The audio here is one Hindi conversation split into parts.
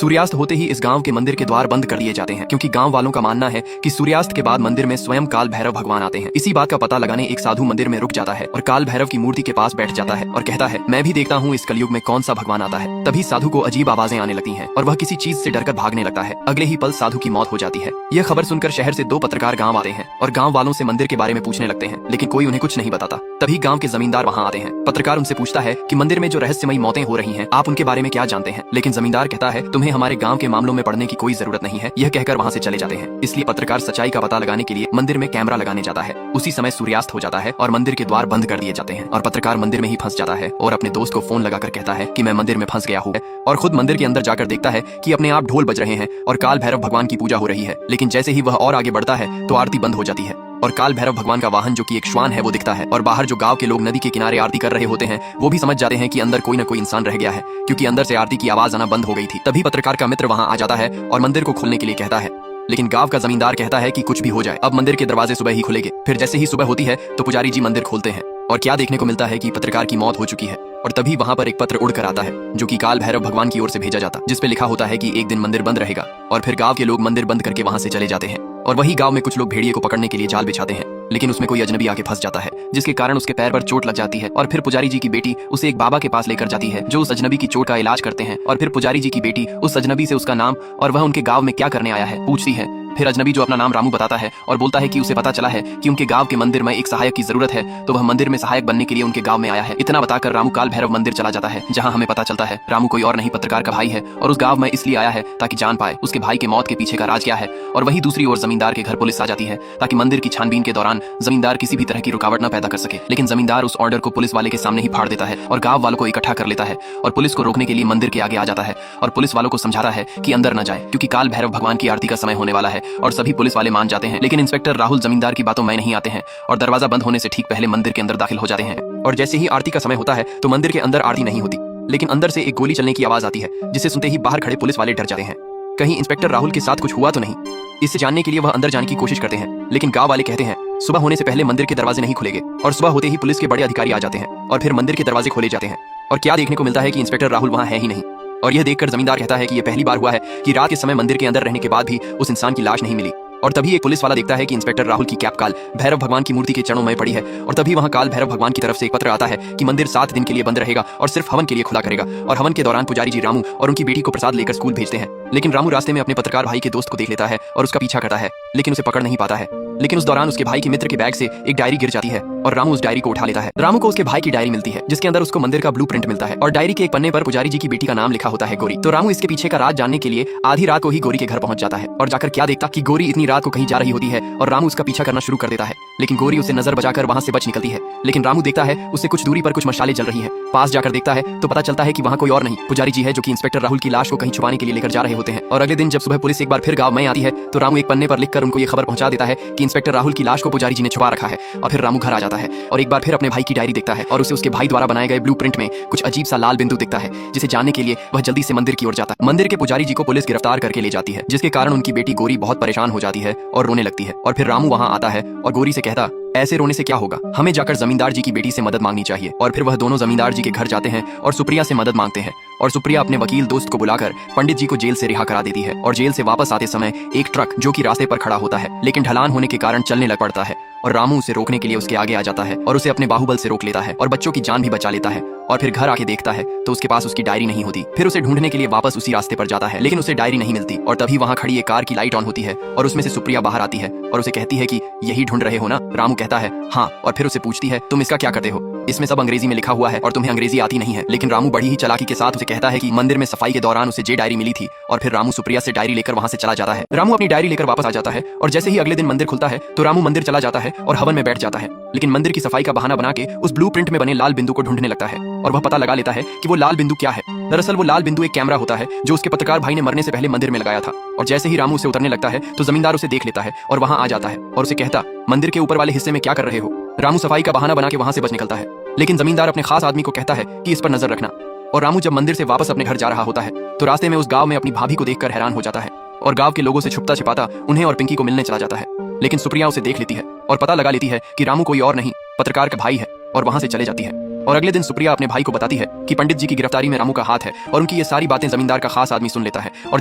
सूर्यास्त होते ही इस गांव के मंदिर के द्वार बंद कर दिए जाते हैं, क्योंकि गांव वालों का मानना है कि सूर्यास्त के बाद मंदिर में स्वयं काल भैरव भगवान आते हैं। इसी बात का पता लगाने एक साधु मंदिर में रुक जाता है और काल भैरव की मूर्ति के पास बैठ जाता है और कहता है, मैं भी देखता हूँ इस कलयुग में कौन सा भगवान आता है। तभी साधु को अजीब आवाजें आने लगती हैं और वह किसी चीज से डरकर भागने लगता है। अगले ही पल साधु की मौत हो जाती है। यह खबर सुनकर शहर से 2 पत्रकार गाँव आते हैं और गाँव वालों से मंदिर के बारे में पूछने लगते हैं, लेकिन कोई उन्हें कुछ नहीं बताता। तभी गाँव के जमींदार वहाँ आते हैं। पत्रकार उनसे पूछता है कि मंदिर में जो रहस्यमयी मौतें हो रही हैं, आप उनके बारे में क्या जानते हैं। लेकिन जमींदार कहता है, तुम्हें हमारे गाँव के मामलों में पड़ने की कोई जरूरत नहीं है। यह कहकर वहाँ से चले जाते हैं। इसलिए पत्रकार सच्चाई का पता लगाने के लिए मंदिर में कैमरा लगाने जाता है। उसी समय सूर्यास्त हो जाता है और मंदिर के द्वार बंद कर दिए जाते हैं और पत्रकार मंदिर में ही फंस जाता है और अपने दोस्त को फोन लगाकर कहता है कि मैं मंदिर में फंस गया हूँ, और खुद मंदिर के अंदर जाकर देखता है कि अपने आप ढोल बज रहे हैं और काल भैरव भगवान की पूजा हो रही है। लेकिन जैसे ही वह और आगे बढ़ता है तो आरती बंद हो जाती है और काल भैरव भगवान का वाहन जो कि एक श्वान है वो दिखता है। और बाहर जो गांव के लोग नदी के किनारे आरती कर रहे होते हैं वो भी समझ जाते हैं कि अंदर कोई न कोई इंसान रह गया है, क्योंकि अंदर से आरती की आवाज आना बंद हो गई थी। तभी पत्रकार का मित्र वहां आ जाता है और मंदिर को खोलने के लिए कहता है, लेकिन गांव का जमींदार कहता है कि कुछ भी हो जाए, अब मंदिर के दरवाजे सुबह ही खुलेंगे। फिर जैसे ही सुबह होती है तो पुजारी जी मंदिर खोलते हैं और क्या देखने को मिलता है कि पत्रकार की मौत हो चुकी है। और तभी वहां पर एक पत्र उड़कर आता है जो कि काल भैरव भगवान की ओर से भेजा जाता, जिसपे लिखा होता है कि एक दिन मंदिर बंद रहेगा। और फिर गांव के लोग मंदिर बंद करके वहां से चले जाते हैं और वही गांव में कुछ लोग भेड़िए को पकड़ने के लिए जाल बिछाते हैं, लेकिन उसमें कोई अजनबी आके फंस जाता है, जिसके कारण उसके पैर पर चोट लग जाती है। और फिर पुजारी जी की बेटी उसे एक बाबा के पास लेकर जाती है जो उस अजनबी की चोट का इलाज करते हैं। और फिर पुजारी जी की बेटी उस अजनबी से उसका नाम और वह उनके गांव में क्या करने आया है पूछती है। फिर अजनबी जो अपना नाम रामू बताता है और बोलता है कि उसे पता चला है कि उनके गांव के मंदिर में एक सहायक की जरूरत है, तो वह मंदिर में सहायक बनने के लिए उनके गांव में आया है। इतना बताकर रामू काल भैरव मंदिर चला जाता है, जहां हमें पता चलता है रामू कोई और नहीं पत्रकार का भाई है और उस गांव में इसलिए आया है ताकि जान पाए उसके भाई के मौत के पीछे का राज क्या है। और वही दूसरी ओर जमींदार के घर पुलिस आ जाती है ताकि मंदिर की छानबीन के दौरान जमींदार किसी भी तरह की रुकावट न पैदा कर सके। लेकिन जमींदार उस ऑर्डर को पुलिस वाले के सामने ही फाड़ देता है और गांव वालों को इकट्ठा कर लेता है और पुलिस को रोकने के लिए मंदिर के आगे आ जाता है और पुलिस वालों को समझाता है कि अंदर न जाए, क्योंकि काल भैरव भगवान की आरती का समय होने वाला है। और सभी पुलिस वाले मान जाते हैं, लेकिन इंस्पेक्टर राहुल जमींदार की बातों में नहीं आते हैं और दरवाजा बंद होने से ठीक पहले मंदिर के अंदर दाखिल हो जाते हैं। और जैसे ही आरती का समय होता है तो मंदिर के अंदर आरती नहीं होती, लेकिन अंदर से एक गोली चलने की आवाज आती है, जिसे सुनते ही बाहर खड़े पुलिस वाले डर जाते हैं। कहीं इंस्पेक्टर राहुल के साथ कुछ हुआ तो नहीं। इससे जानने के लिए वह अंदर जाने की कोशिश करते हैं, लेकिन गांव वाले कहते हैं सुबह होने से पहले मंदिर के दरवाजे नहीं खुलेंगे। और सुबह होते ही पुलिस के बड़े अधिकारी आ जाते हैं और फिर मंदिर के दरवाजे खोले जाते हैं और क्या देखने को मिलता है कि इंस्पेक्टर राहुल वहां है ही नहीं। और यह देखकर जमींदार कहता है कि यह पहली बार हुआ है कि रात के समय मंदिर के अंदर रहने के बाद भी उस इंसान की लाश नहीं मिली। और तभी एक पुलिस वाला देखता है कि इंस्पेक्टर राहुल की कैप काल भैरव भगवान की मूर्ति के चरणों में पड़ी है। और तभी वहां काल भैरव भगवान की तरफ से एक पत्र आता है कि मंदिर 7 दिन के लिए बंद रहेगा और सिर्फ हवन के लिए खुला करेगा। और हवन के दौरान पुजारी जी रामू और उनकी बेटी को प्रसाद लेकर स्कूल भेजते हैं, लेकिन रामू रास्ते में अपने पत्रकार भाई के दोस्त को देख लेता है और उसका पीछा करता है, लेकिन उसे पकड़ नहीं पाता है। लेकिन उस दौरान उसके भाई के मित्र के बैग से एक डायरी गिर जाती है और रामू उस डायरी को उठा लेता है। रामू को उसके भाई की डायरी मिलती है जिसके अंदर उसको मंदिर का ब्लूप्रिंट मिलता है और डायरी के एक पन्ने पर पुजारी जी की बेटी का नाम लिखा होता है गौरी। तो रामू इसके पीछे का राज जानने के लिए आधी रात को ही गौरी के घर पहुंच जाता है और जाकर क्या देखता कि गौरी इतनी रात को कहीं जा रही होती है और रामू उसका पीछा करना शुरू कर देता है, लेकिन गौरी उसे नजर बचाकर वहां से बच निकलती है। लेकिन रामू देखता है उससे कुछ दूरी पर कुछ मशाले जल रही है। पास जाकर देखता है तो पता चलता है कि वहां कोई और नहीं पुजारी जी है, जो कि इंस्पेक्टर राहुल की लाश को कहीं छुपाने के लिए लेकर जा रहे होते हैं। और अगले दिन जब सुबह पुलिस एक बार फिर गांव में आती है तो रामू एक पन्ने पर लिखकर उनको ये खबर पहुंचा देता है कि इंस्पेक्टर राहुल की लाश को पुजारी जी ने छुपा रखा है। और फिर रामू घर आ जाता है और एक बार फिर अपने भाई की डायरी देखता है और उसे उसके भाई द्वारा बनाए गए ब्लूप्रिंट में कुछ अजीब सा लाल बिंदु दिखता है, जिसे जानने के लिए वह जल्दी से मंदिर की ओर जाता है। मंदिर के पुजारी जी को पुलिस गिरफ्तार करके ले जाती है, जिसके कारण उनकी बेटी गौरी बहुत परेशान हो जाती है और रोने लगती है। और फिर रामू वहां आता है और गौरी से कहता, ऐसे रोने से क्या होगा, हमें जाकर जमींदार जी की बेटी से मदद मांगनी चाहिए। और फिर वह दोनों जमींदार जी के घर जाते हैं और सुप्रिया से मदद मांगते हैं और सुप्रिया अपने वकील दोस्त को बुलाकर पंडित जी को जेल से रिहा करा देती है। और जेल से वापस आते समय एक ट्रक जो कि रास्ते पर खड़ा होता है लेकिन ढलान होने के कारण चलने लग पड़ता है और रामू उसे रोकने के लिए उसके आगे आ जाता है और उसे अपने बाहुबल से रोक लेता है और बच्चों की जान भी बचा लेता है। और फिर घर आके देखता है तो उसके पास उसकी डायरी नहीं होती। फिर उसे ढूंढने के लिए वापस उसी रास्ते पर जाता है, लेकिन उसे डायरी नहीं मिलती। और तभी वहां खड़ी एक कार की लाइट ऑन होती है और उसमें से सुप्रिया बाहर आती है और उसे कहती है कि यही ढूंढ रहे हो ना। रामू कहता है हाँ, और फिर उसे पूछती है तुम इसका क्या करते हो, इसमें सब अंग्रेजी में लिखा हुआ है और तुम्हें अंग्रेजी आती नहीं है। लेकिन रामू बड़ी ही चालाकी के साथ उसे कहता है कि मंदिर में सफाई के दौरान उसे जे डायरी मिली थी। और फिर रामू सुप्रिया से डायरी लेकर वहां से चला जाता है। रामू अपनी डायरी लेकर वापस आ जाता है और जैसे ही अगले दिन मंदिर खुलता है तो रामू मंदिर चला जाता है और हवन में बैठ जाता है, लेकिन मंदिर की सफाई का बहाना बना के उस ब्लूप्रिंट में बने लाल बिंदु को ढूंढने लगता है। और वह पता लगा लेता है कि वो लाल बिंदु क्या है। दरअसल वो लाल बिंदु एक कैमरा होता है जो उसके पत्रकार भाई ने मरने से पहले मंदिर में लगाया था। और जैसे ही रामू उसे उतरने लगता है तो जमींदार उसे देख लेता है और वहां आ जाता है और उसे कहता, मंदिर के ऊपर वाले हिस्से में क्या कर रहे हो। रामू सफाई का बहाना बना के वहां से बच निकलता है, लेकिन जमींदार अपने खास आदमी को कहता है कि इस पर नजर रखना। और रामू जब मंदिर से वापस अपने घर जा रहा होता है तो रास्ते में उस गांव में अपनी भाभी को देखकर हैरान हो जाता है और गांव के लोगों से छुपता छिपाता उन्हें और पिंकी को मिलने चला जाता है। लेकिन सुप्रिया उसे देख लेती है और पता लगा लेती है कि रामू कोई और नहीं पत्रकार का भाई है और वहां से चले जाती है। और अगले दिन सुप्रिया अपने भाई को बताती है कि पंडित जी की गिरफ्तारी में रामू का हाथ है और उनकी ये सारी बातें जमींदार का खास आदमी सुन लेता है और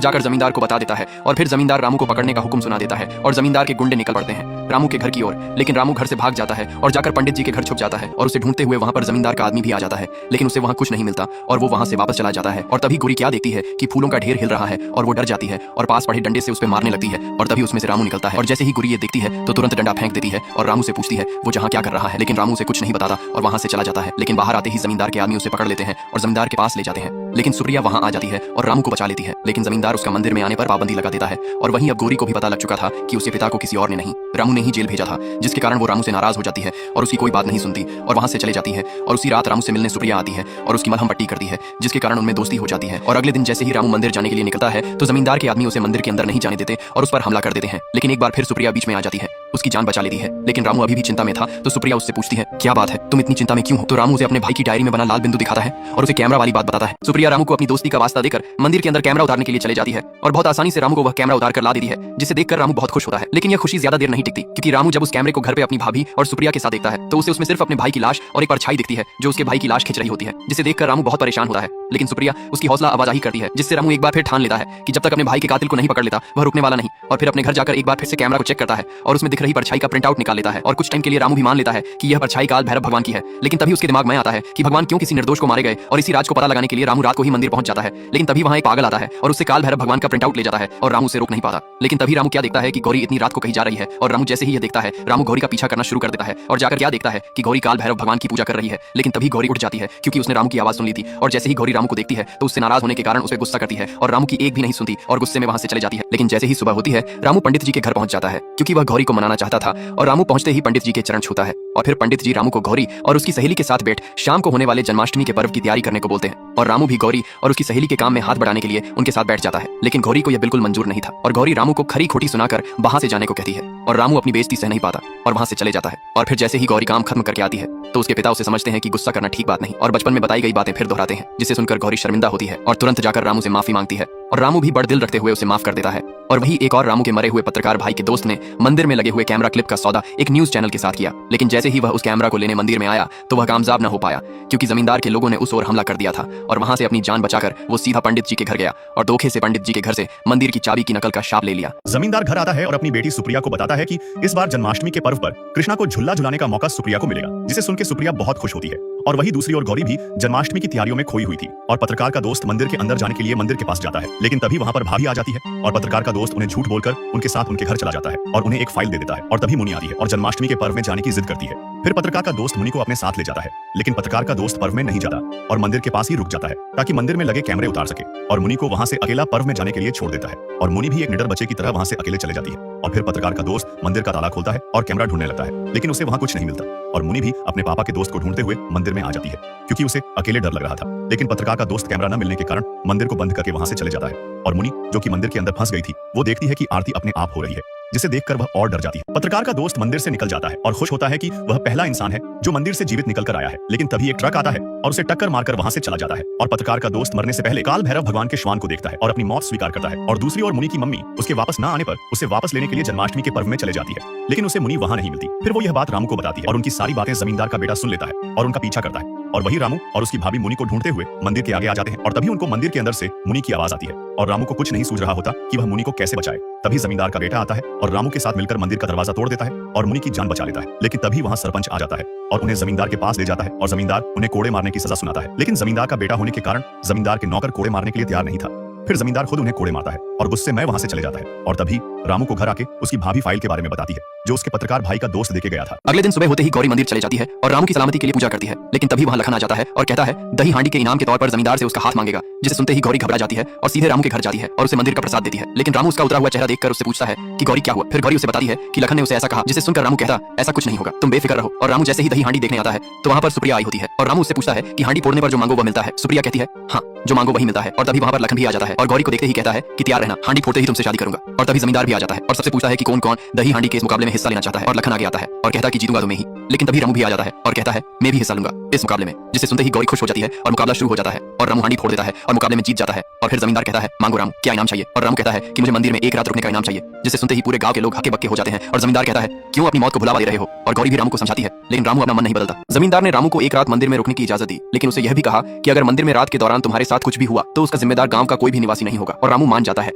जाकर जमींदार को बता देता है और फिर जमींदार रामू को पकड़ने का हुक्म सुना देता है और जमींदार के गुंडे निकल पड़ते हैं रामू के घर की ओर। लेकिन रामू घर से भाग जाता है और जाकर पंडित जी के घर छुप जाता है और उसे ढूंढते हुए वहां पर जमींदार का आदमी भी आ जाता है, लेकिन उसे वहां कुछ नहीं मिलता और वो वहां से वापस चला जाता है। और तभी गोरी क्या देखती है कि फूलों का ढेर हिल रहा है और वो डर जाती है और पास पड़े डंडे से उस पर मारने लगती है और तभी उसमें से रामू निकलता है और जैसे ही गोरी ये देखती है तो तुरंत डंडा फेंक देती है और रामू से पूछती है वो जहाँ क्या कर रहा है, लेकिन रामू उसे कुछ नहीं बताता और वहां से चला जाता है। लेकिन बाहर आते ही जमींदार के आदमी उसे पकड़ लेते हैं और जमींदार के पास ले जाते हैं, लेकिन सुप्रिया वहां आ जाती है और रामू को बचा लेती है। लेकिन जमींदार उसका मंदिर में आने पर पाबंदी लगा देता है और वहीं अब गोरी को भी पता लग चुका था कि उसके पिता को किसी और ने नहीं रामू ने ही जेल भेजा था, जिसके कारण वो रामू से नाराज हो जाती है और उसकी कोई बात नहीं सुनती और वहां से चले जाती है। और उसी रात रामू से मिलने सुप्रिया आती है और उसकी मलहम पट्टी करती है, जिसके कारण उनमें दोस्ती हो जाती है। और अगले दिन जैसे ही रामू मंदिर जाने के लिए निकलता है तो जमींदार के आदमी उसे मंदिर के अंदर नहीं जाने देते और उस पर हमला कर देते हैं। लेकिन एक बार फिर सुप्रिया बीच में आ जाती है, उसकी जान बचा लेती है। लेकिन रामू अभी भी चिंता में था तो सुप्रिया उससे पूछती है क्या बात है, तुम इतनी चिंता में क्यों हो? तो रामू उसे अपने भाई की डायरी में बना लाल बिंदु दिखाता है और उसे कैमरा वाली बात बताता है। सुप्रिया रामू को अपनी दोस्ती का वास्ता देकर मंदिर के अंदर कैमरा उतारने के लिए चले जाती है और बहुत आसानी से रामू को वह कैमरा उतार कर ला देती है, जिसे देखकर रामू बहुत खुश होता है। लेकिन यह खुशी ज्यादा देर नहीं टिकती, क्योंकि रामू जब उस कैमरे को घर पे अपनी भाभी और सुप्रिया के साथ देखता है तो उसे उसमें सिर्फ अपने भाई की लाश और एक परछाई दिखती है जो उसके भाई की लाश खींच रही होती है, जिसे देखकर रामू बहुत परेशान होता है। लेकिन सुप्रिया उसकी हौसला आवाजाही करती है, जिससे रामू एक बार फिर ठान लेता है कि जब तक अपने भाई के कातिल को नहीं पकड़ लेता वह रुकने वाला नहीं। और फिर अपने घर जाकर एक बार फिर से कैमरा को चेक करता है और उसमें दिख रही परछाई का प्रिंट आउट निकाल लेता है और कुछ टाइम के लिए रामू भी मान लेता है कि यह परछाई काल भैरव भगवान की है। लेकिन तभी उसके दिमाग में आता है कि भगवान क्यों किसी निर्दोष को मारे गए और इसी राज को पता लगाने के लिए रामू रात को ही मंदिर पहुंच जाता है। लेकिन तभी वहां एक पागल आता है और उससे काल भैरव भगवान का प्रिंट आउट ले जाता है और रामू से रोक नहीं पाता। लेकिन तभी रामू क्या देखता है कि गौरी इतनी रात को कहीं जा रही है और रामू जैसे ही यह देखता है रामू गौरी का पीछा करना शुरू कर देता है और जाकर क्या देखता है कि गौरी काल भैरव भगवान की पूजा कर रही है। लेकिन तभी गौरी उठ जाती है क्योंकि उसने रामू की आवाज सुन ली थी और जैसे ही गौरी रामू को देखती है तो उससे नाराज होने के कारण उस पर गुस्सा करती है और रामू की एक भी नहीं सुनती और गुस्से में वहां से चले जाती है। लेकिन जैसे ही सुबह होती है रामू पंडित जी के घर पहुंच जाता है क्योंकि वह गौरी को मनाना चाहता था और रामू पहुंचते ही पंडित जी के चरण छूता है और फिर पंडित जी रामू को गौरी और उसकी सहेली के साथ बैठ शाम को होने वाले जन्माष्टमी के पर्व की तैयारी करने को बोलते हैं और रामू भी गौरी और उसकी सहेली के काम में हाथ बढ़ाने के लिए उनके साथ बैठ जाता है। लेकिन गौरी को यह बिल्कुल मंजूर नहीं था और गौरी रामू को खरी खोटी सुनाकर वहां से जाने को कहती है और रामू अपनी बेइज्जती सह नहीं पाता और वहां से चले जाता है। और फिर जैसे ही गौरी काम खत्म करके आती है तो उसके पिता उसे समझते हैं कि गुस्सा करना ठीक बात नहीं और बचपन में बताई गई बातें फिर दोहराते हैं, जिसे सुनकर गौरी शर्मिंदा होती है और तुरंत जाकर रामू से माफी मांगती है और रामू भी बड़ दिल रखते हुए उसे माफ कर देता है। और वही एक और रामू के मरे हुए पत्रकार भाई के दोस्त ने मंदिर में लगे हुए कैमरा क्लिप का सौदा एक न्यूज चैनल के साथ किया। लेकिन जैसे ही वह उस कैमरा को लेने मंदिर में आया तो वह कामयाब न हो पाया क्योंकि जमींदार के लोगों ने उस ओर हमला कर दिया था और वहां से अपनी जान बचाकर वो सीधा पंडित जी के घर गया और धोखे से पंडित जी के घर से मंदिर की चाबी की नकल का शाप ले लिया। जमींदार घर आता है और अपनी बेटी सुप्रिया को बताता है कि इस बार जन्माष्टमी के पर्व पर कृष्णा को झूला झुलाने का मौका सुप्रिया को मिलेगा, जिसे सुनकर सुप्रिया बहुत खुश होती है। और वही दूसरी ओर गौरी भी जन्माष्टमी की तैयारियों में खोई हुई थी और पत्रकार का दोस्त मंदिर के अंदर जाने के लिए मंदिर के पास जाता है। लेकिन तभी वहां पर भाभी आ जाती है और पत्रकार का दोस्त उन्हें झूठ बोलकर उनके साथ उनके घर चला जाता है और उन्हें एक फाइल दे देता है। और तभी मुनि आती है और जन्माष्टमी के पर्व में जाने की जिद करती है। फिर पत्रकार का दोस्त मुनि को अपने साथ ले जाता है, लेकिन पत्रकार का दोस्त पर्व में नहीं जाता और मंदिर के पास ही रुक जाता है ताकि मंदिर में लगे कैमरे उतार सके और मुनि को वहां से अकेला पर्व में जाने के लिए छोड़ देता है। और मुनि भी एक निडर बच्चे की तरह वहां से अकेले चले जाती है। और फिर पत्रकार का दोस्त मंदिर का ताला खोलता है और कैमरा ढूंढने लगता है, लेकिन उसे वहां कुछ नहीं मिलता और मुनि भी अपने पापा के दोस्त को ढूंढते हुए मंदिर में आ जाती है क्योंकि उसे अकेले डर लग रहा था। लेकिन पत्रकार का दोस्त कैमरा न मिलने के कारण मंदिर को बंद करके वहां से चले जाता है और मुनि, जो कि मंदिर के अंदर फंस गई थी, वो देखती है कि आरती अपने आप हो रही है, जिसे देखकर वह और डर जाती है। पत्रकार का दोस्त मंदिर से निकल जाता है और खुश होता है कि वह पहला इंसान है जो मंदिर से जीवित निकल कर आया है। लेकिन तभी एक ट्रक आता है और उसे टक्कर मारकर वहां से चला जाता है और पत्रकार का दोस्त मरने से पहले काल भैरव भगवान के श्वान को देखता है और अपनी मौत स्वीकार करता है। और दूसरी ओर मुनि की मम्मी उसके वापस न आने पर उसे वापस लेने के लिए जन्माष्टमी के पर्व में चले जाती है, लेकिन उसे मुनि वहां नहीं मिलती। फिर वो यह बात रामू को बताती है और उनकी सारी बातें जमींदार का बेटा सुन लेता है और उनका पीछा करता है। और वही रामू और उसकी भाभी मुनि को ढूंढते हुए मंदिर के आगे आ जाते हैं और तभी उनको मंदिर के अंदर से मुनि की आवाज आती है और रामू को कुछ नहीं सूझ रहा होता कि वह मुनि को कैसे बचाए। तभी जमींदार का बेटा आता है और रामू के साथ मिलकर मंदिर का दरवाजा तोड़ देता है और मुनि की जान बचा लेता है। लेकिन तभी वहां सरपंच आ जाता है और उन्हें जमींदार के पास ले जाता है और जमींदार उन्हें कोड़े मारने की सजा सुनाता है। लेकिन जमींदार का बेटा होने के कारण जमींदार के नौकर कोड़े मारने के लिए तैयार नहीं था। फिर जमींदार खुद उन्हें कोड़े मारता है और गुस्से में वहां से चले जाता है। और तभी रामू को घर आके उसकी भाभी फाइल के बारे में बताती है जो उसके पत्रकार भाई का दोस्त देके गया था। अगले दिन सुबह होते ही गौरी मंदिर चली जाती है और रामू की सलामती के लिए पूजा करती है। लेकिन तभी वहां लखन आ जाता है और कहता है दही हांडी के इनाम के तौर पर जमींदार से उसका हाथ मांगेगा, जिसे सुनते ही गौरी घबरा जाती है और सीधे रामू के घर जाती है और उसे मंदिर का प्रसाद देती है। लेकिन रामू उसका उतरा हुआ चेहरा देखकर उससे पूछता है कि गौरी क्या हुआ। फिर गौरी उसे बताती है कि लखन ने उसे ऐसा कहा, जिसे सुनकर रामू कहता ऐसा कुछ नहीं होगा, तुम बेफिक्र रहो। और रामू जैसे ही दही हांडी देखने आता है तो वहां पर सुप्रिया आई होती है और रामू उससे पूछता है कि हांडी फोड़ने पर जो मांगो वो मिलता है। सुप्रिया कहती है हाँ, जो मांगो वही मिलता है। और तभी वहां पर लखन भी आ जाता है और गौरी को देखते ही कहता है कि तैयार रहना, हांडी फोड़ते ही तुमसे शादी करूंगा। और तभी जमींदार भी आ जाता है और सबसे पूछता है कि कौन कौन दही हांडी के इस मुकाबले में हिस्सा लेना चाहता है और लखन आगे आता है और कहता है कि जीतूंगा तो मैं ही। लेकिन तभी रामू भी आ जाता है और कहता है मैं भी हिस्सा लूंगा इस मुकाबले में, जिसे सुनते ही गौरी खुश हो जाती है और मुकाबला शुरू हो जाता है और रामू हांडी फोड़ देता है और मुकाबले में जीत जाता है। और फिर जमींदार कहता है मांगो रामू, क्या इनाम चाहिए? और रामू कहता है कि मुझे मंदिर में एक रात रुकने का इनाम चाहिए, जिसे सुनते ही पूरे गांव के लोग हक्के बक्के हो जाते हैं। और जमींदार कहता है क्यों अपनी मौत को भुलावा दे रहे हो? और गौरी भी रामू को समझाती है, लेकिन रामू अपना मन नहीं बदलता। जमींदार ने रामू को एक रात मंदिर में रुकने की इजाजत दी, लेकिन उसे यह भी कहा कि अगर मंदिर में रात के दौरान तुम्हारे साथ कुछ भी हुआ तो उसका जिम्मेदार गांव का कोई भी निवासी नहीं होगा। और रामू मान जाता है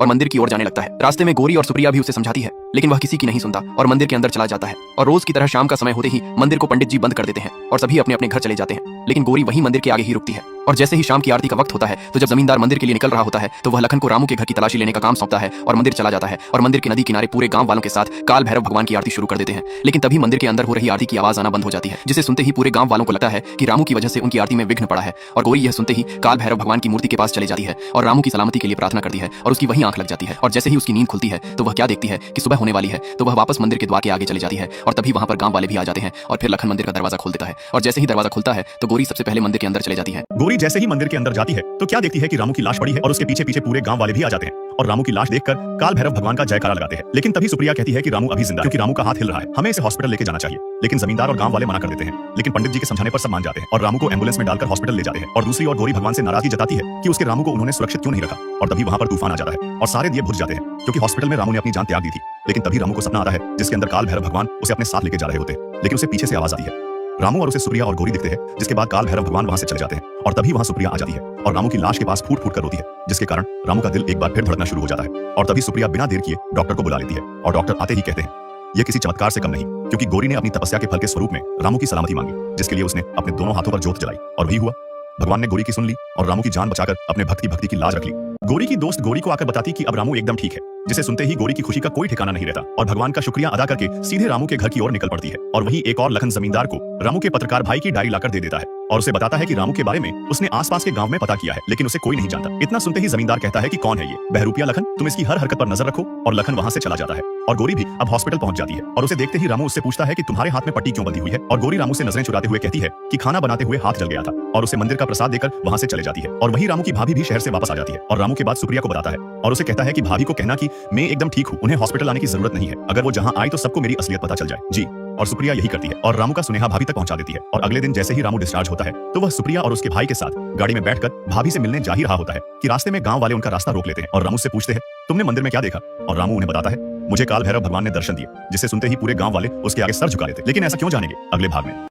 और मंदिर की ओर जाने लगता है। रास्ते में गौरी और सुप्रिया भी उसे समझाती है, लेकिन वह किसी की नहीं सुनता और मंदिर के अंदर चला जाता है। और रोज की तरह शाम का समय होते ही मंदिर को पंडित जी बंद कर देते हैं और सभी अपने अपने घर चले जाते हैं, लेकिन गौरी वहीं मंदिर के आगे ही रुकती है। और जैसे ही शाम की आरती का वक्त होता है तो जब जमींदार मंदिर के लिए निकल रहा होता है तो वह लखन को रामू के घर की तलाशी लेने का काम सौंपता है और मंदिर चला जाता है। और मंदिर के नदी किनारे पूरे गांव वालों के साथ काल भैरव भगवान की आरती शुरू कर देते हैं। लेकिन तभी मंदिर के अंदर हो रही आरती की आवाज आना बंद हो जाती है, जिसे सुनते ही पूरे गांव वालों को लगता है कि रामू की वजह से उनकी आरती में विघ्न पड़ा है। और गौरी यह सुनते ही काल भैरव भगवान की मूर्ति के पास चली जाती है और रामू की सलामती के लिए प्रार्थना करती है और उसकी वही आंख लग जाती है। और जैसे ही उसकी नींद खुलती है तो वह क्या देखती है कि सुबह होने वाली है, तो वह वापस मंदिर के द्वार के आगे चली जाती है। और तभी वहां पर गांव वाले भी आ जाते हैं और फिर लखन मंदिर का दरवाजा खोल देता है। और जैसे ही दरवाजा खुलता है तो गौरी सबसे पहले मंदिर के अंदर चले जाती है। गौरी जैसे ही मंदिर के अंदर जाती है तो क्या देखती है कि रामू की लाश पड़ी है और उसके पीछे पीछे पूरे गांव वाले भी आ जाते हैं और रामू की लाश देखकर काल भैरव भगवान का जयकारा लगाते हैं। लेकिन तभी सुप्रिया कहती है कि रामू अभी जिंदा है, क्योंकि रामू का हाथ हिल रहा है, हमें इसे हॉस्पिटल लेके जाना चाहिए। लेकिन जमींदार और गांव वाले मना कर देते हैं, लेकिन पंडित जी के समझाने पर सब मान जाते हैं और रामू को एम्बुलेंस में डालकर हॉस्पिटल ले जाते हैं। और दूसरी ओर गौरी भगवान से नाराजगी जताती है कि उसके रामू को उन्होंने सुरक्षित क्यों नहीं रखा। और तभी वहां पर तूफान आ जाता है और सारे दिए बुझ जाते हैं, क्योंकि हॉस्पिटल में रामू ने अपनी जान त्याग दी थी। लेकिन तभी रामू को सपना आता है जिसके अंदर काल भैरव भगवान उसे अपने साथ लेके जा रहे होते हैं, लेकिन उसे पीछे से आवाज आती है। रामू और उसे सुप्रिया और गौरी दिखते हैं, जिसके बाद काल भैरव भगवान वहां से चले जाते हैं। और तभी वहां सुप्रिया आ जाती है और रामू की लाश के पास फूट फूट कर रोती है, जिसके कारण रामू का दिल एक बार फिर धड़कना शुरू हो जाता है। और तभी सुप्रिया बिना देर किए डॉक्टर को बुला लेती है और डॉक्टर आते ही कहते हैं यह किसी चमत्कार से कम नहीं, क्योंकि गौरी ने अपनी तपस्या के फल के स्वरूप में रामू की सलामती मांगी, जिसके लिए उसने अपने दोनों हाथों पर जोत जलाई। और वही हुआ, भगवान ने गौरी की सुन ली और रामू की जान बचाकर अपने भक्ति की लाज रख ली। गौरी की दोस्त गौरी को आकर बताती कि अब रामू एकदम ठीक है, जिसे सुनते ही गौरी की खुशी का कोई ठिकाना नहीं रहता और भगवान का शुक्रिया अदा करके सीधे रामू के घर की ओर निकल पड़ती है। और वहीं एक और लखन जमींदार को रामू के पत्रकार भाई की डायरी लाकर दे देता है और उसे बताता है कि रामू के बारे में उसने आसपास के गांव में पता किया है, लेकिन उसे कोई नहीं जानता। इतना सुनते ही जमींदार कहता है कि कौन है ये बहरूपिया लखन, तुम इसकी हर हरकत पर नजर रखो। और लखन वहां से चला जाता है और गौरी भी अब हॉस्पिटल पहुंच जाती है। और उसे देखते ही रामू उससे पूछता है कि तुम्हारे हाथ में पट्टी क्यों बंधी हुई है। और गौरी रामू से नजरें चुराते हुए कहती है कि खाना बनाते हुए हाथ जल गया था, और उसे मंदिर का प्रसाद देकर वहां से चले जाती है। और वही रामू की भाभी भी शहर से वापस आ जाती है और रामू के बाद सुप्रिया को बताता है और उसे कहता है कि भाभी को कहना कि मैं एकदम ठीक हूँ, उन्हें हॉस्पिटल आने की जरूरत नहीं है, अगर वो जहाँ आई तो सबको मेरी असलियत पता चल जाए। जी। और सुप्रिया यही करती है और रामू का सुनेहा भाभी तक पहुंचा देती है। और अगले दिन जैसे ही रामू डिस्चार्ज होता है तो वह सुप्रिया और उसके भाई के साथ गाड़ी में बैठकर भाभी से मिलने जा ही रहा होता है कि रास्ते में गांव वाले उनका रास्ता रोक लेते हैं और रामू से पूछते हैं तुमने मंदिर में क्या देखा। और रामू उन्हें बताता है मुझे काल भैरव भगवान ने दर्शन दिए, जिसे सुनते ही पूरे गांव वाले उसके आगे सर झुका लेते। लेकिन ऐसा क्यों जानेंगे अगले भाग में।